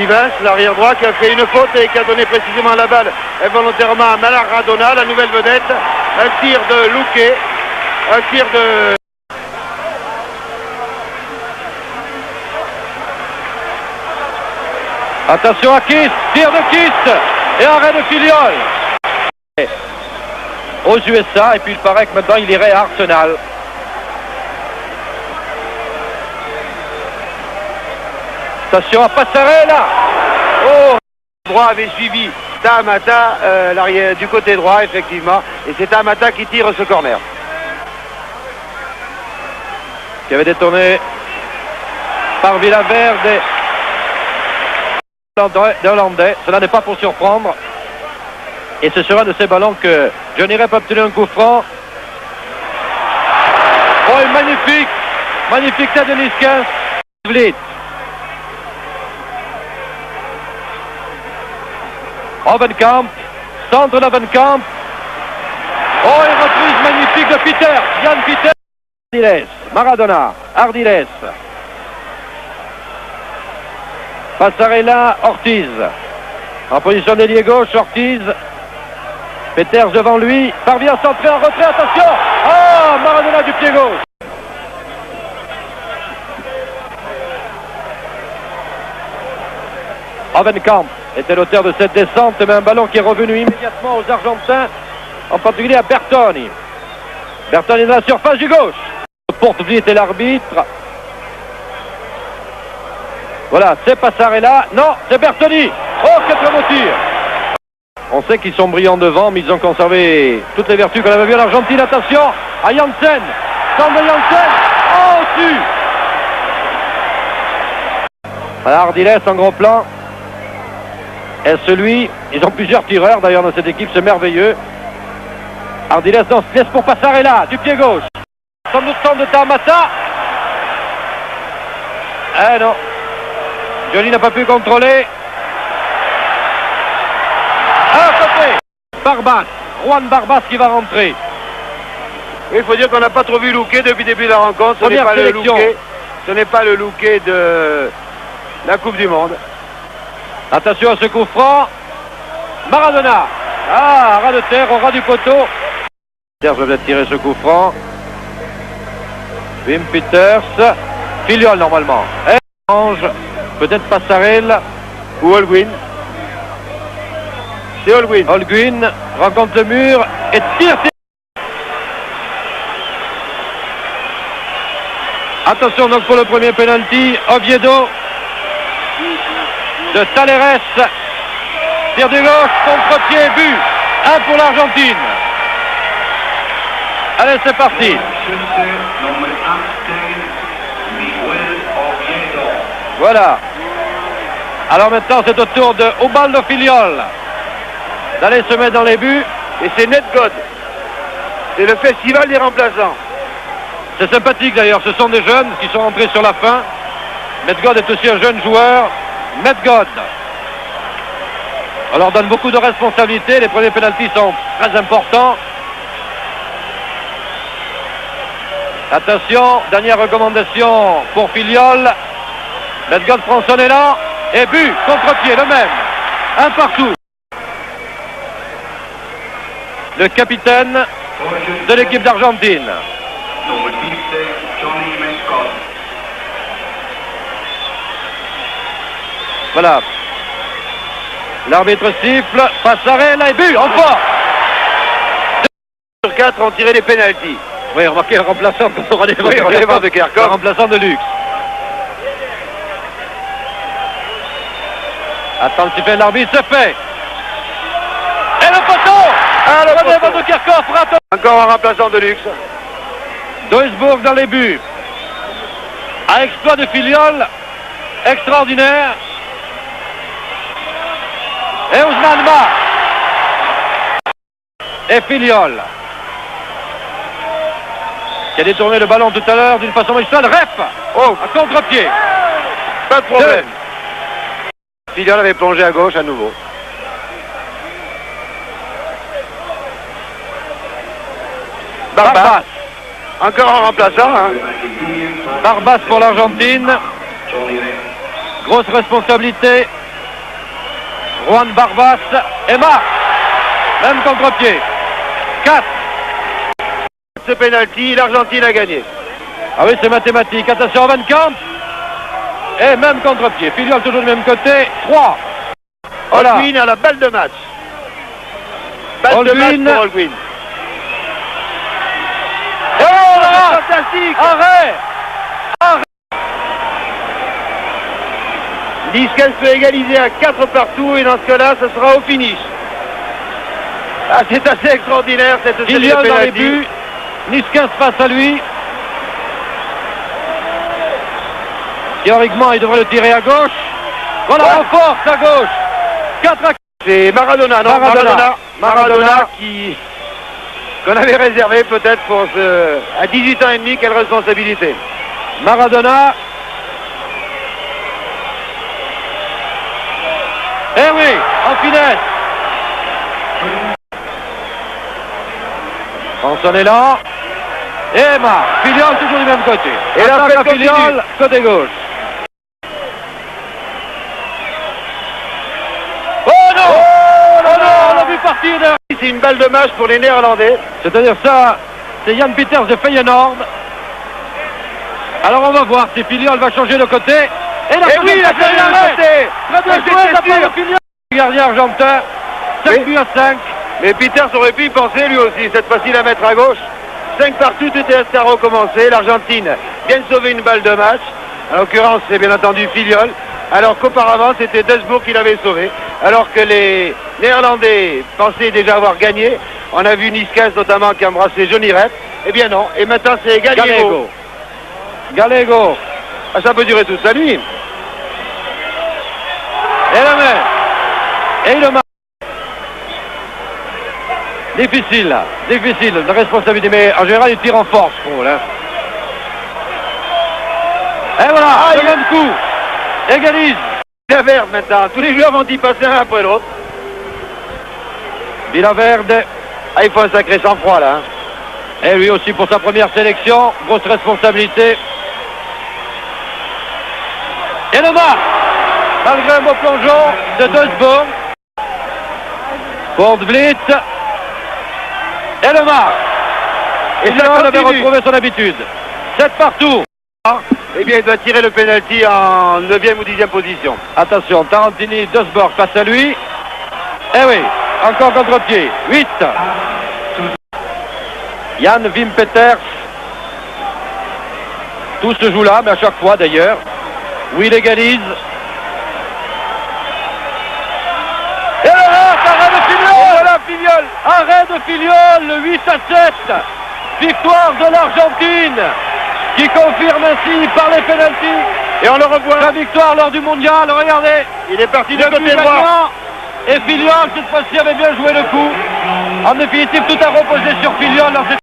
Stevens, l'arrière droit, qui a fait une faute et qui a donné précisément la balle involontairement à Maradona, la nouvelle vedette. Un tir de Luque, un tir de... Attention à Kiss, tir de Kiss et arrêt de Filiol aux USA, et puis il paraît que maintenant il irait à Arsenal. Attention à Passarella. Oh, le droit avait suivi Tamata, l'arrière du côté droit, effectivement, et c'est Tamata qui tire ce corner. Qui avait détourné par Villaverde des Hollandais. Cela n'est pas pour surprendre. Et ce sera de ces ballons que Johnny Rep a obtenu un coup franc. Oh, magnifique! Magnifique tête de Niskens. Vliet. Hovenkamp. Centre d'Hovenkamp. Oh, une reprise magnifique de Peter. Jan Peter. Ardiles. Maradona. Ardiles. Passarella. Ortiz. En position d'ailier gauche, Ortiz. Peters devant lui, parvient à centrer en retrait, attention! Oh, Maradona du pied gauche! Hovenkamp était l'auteur de cette descente, mais un ballon qui est revenu immédiatement aux Argentins, en particulier à Bertoni. Bertoni dans la surface du gauche. Porte-Vliet était l'arbitre. Voilà, c'est Passarella. Non, c'est Bertoni. Oh, quel très beau tir! On sait qu'ils sont brillants devant, mais ils ont conservé toutes les vertus qu'on avait vues en Argentine. Attention à Janssen. Centre de Janssen. Oh, au-dessus. Voilà, Ardiles en gros plan. Et celui, ils ont plusieurs tireurs d'ailleurs dans cette équipe, c'est merveilleux. Ardiles, non, se laisse pour Passarella, du pied gauche. Centre de Tamata. Eh non. Johnny n'a pas pu contrôler. À côté, Barbas, Juan Barbas qui va rentrer. Oui, il faut dire qu'on n'a pas trop vu Luque depuis le début de la rencontre. Ce n'est pas le Luque de la Coupe du Monde. Attention à ce coup franc. Maradona. Ah, ras de terre, au ras du poteau. Peters va peut-être tirer ce coup franc. Wim Peters. Filiol normalement. Ange. Peut-être Passarella ou Holguin. C'est Holguin. Holguin rencontre le mur et tire. Attention donc pour le premier penalty. Oviedo de Taleres. Tir du gauche, contre-pied, but. 1 pour l'Argentine. Allez, c'est parti. Voilà. Alors maintenant, c'est au tour de Ubaldo Filiol d'aller se mettre dans les buts. Et c'est Nedgod. C'est le festival des remplaçants. C'est sympathique d'ailleurs, ce sont des jeunes qui sont rentrés sur la fin. Nedgod est aussi un jeune joueur. Nedgod. On leur donne beaucoup de responsabilités. Les premiers pénaltys sont très importants. Attention, dernière recommandation pour Filiol. Nedgod prend son élan. Et but, contre-pied, le même. 1 partout. Le capitaine de l'équipe d'Argentine. Voilà. L'arbitre siffle. Passarella et but, encore. 2 sur 4 ont tiré les pénaltys. Oui, remarquez le remplaçant de Kerkhoff. Le remplaçant de luxe. Attends le sifflet de l'arbitre, c'est fait. Et le poteau. Ah, le poteau de Kerkhoff, rate. Encore un remplaçant de luxe. Duisburg dans les buts. Un exploit de Filiol. Extraordinaire. Et Ousmane Ba. Et Filiol. Qui a détourné le ballon tout à l'heure d'une façon magistrale. Rep. Oh, à contre-pied. Pas de problème. Filiol avait plongé à gauche à nouveau. Barbas. Encore un remplaçant. Hein. Barbas pour l'Argentine. Grosse responsabilité. Juan Barbas et marque. Même contre-pied. 4. Ce penalty, l'Argentine a gagné. Ah oui, c'est mathématique. Attention, Van Camp. Et même contre-pied. Filiol toujours du même côté. 3. Voilà. Holguin a la balle de match. Balle de match pour Holguin. Oh là, fantastique. Arrêt. Niçois peut égaliser à 4 partout et dans ce cas-là, ce sera au finish. Ah, c'est assez extraordinaire cette série de Filiol dans les pénaltys. buts. Niçois face à lui. Théoriquement, il devrait le tirer à gauche. Voilà, Ouais. en force à gauche. 4 à 4. C'est Maradona, non Maradona. Maradona qu'on avait réservé peut-être pour à 18 ans et demi, quelle responsabilité. Maradona. Eh oui, en finesse. François est là. Et marque. Filiol toujours du même côté. Et la Attaque fête à Filiol, continue. côté gauche. Oh non, oh non, on a vu partir de... C'est une balle de match pour les Néerlandais. C'est-à-dire ça, c'est Jan Pieters de Feyenoord. Alors on va voir si Filiol va changer de côté. Et la Et oui, il a fait un côté. Très bien joué, la part de Filiol. Gardien argentin, 5 Oui. buts à 5. Mais Peters aurait pu y penser lui aussi, cette fois-ci la mettre à gauche. 5 partout, tout est à recommencer. L'Argentine vient de sauver une balle de match. En l'occurrence, c'est bien entendu Filiol. Alors qu'auparavant, c'était Desbourg qui l'avait sauvé. Alors que les Néerlandais pensaient déjà avoir gagné. On a vu Niçois notamment qui a embrassé Johnny Rep. Eh bien non. Et maintenant, c'est Gallego. Gallego. Ah, ça peut durer toute la nuit. Et le met. Et il le marque. Difficile, difficile, de responsabilité, mais en général il tire en force, Paul. Hein. Et voilà, le même coup. Égalise. Villaverde maintenant. Tous les joueurs vont y passer un après l'autre. Villaverde. Ah, il faut un sacré sang-froid là. Hein. Et lui aussi pour sa première sélection, grosse responsabilité. Et le marque. Malgré un beau plongeon de Dusbourg. Pour Blitz. Et le marque. Et ça Filiol avait continue. retrouvé son habitude. 7 partout. Eh bien, il doit tirer le penalty en 9e ou 10e position. Attention, Tarantini, Dusbourg face à lui. Eh oui, encore contre-pied. 8. Jan Wim Peters. Tout se joue là, mais à chaque fois d'ailleurs. Oui, il égalise. Et le arrêt de Filiol. Voilà Filiol. Arrêt de Filiol, 8 à 7. Victoire de l'Argentine, qui confirme ainsi par les pénaltys Et on le revoit. sa victoire lors du mondial. Regardez, Il est parti du le côté but droit. gagnant. Et Filiol, cette fois-ci, avait bien joué le coup. En définitive, tout a reposé sur Filiol dans cette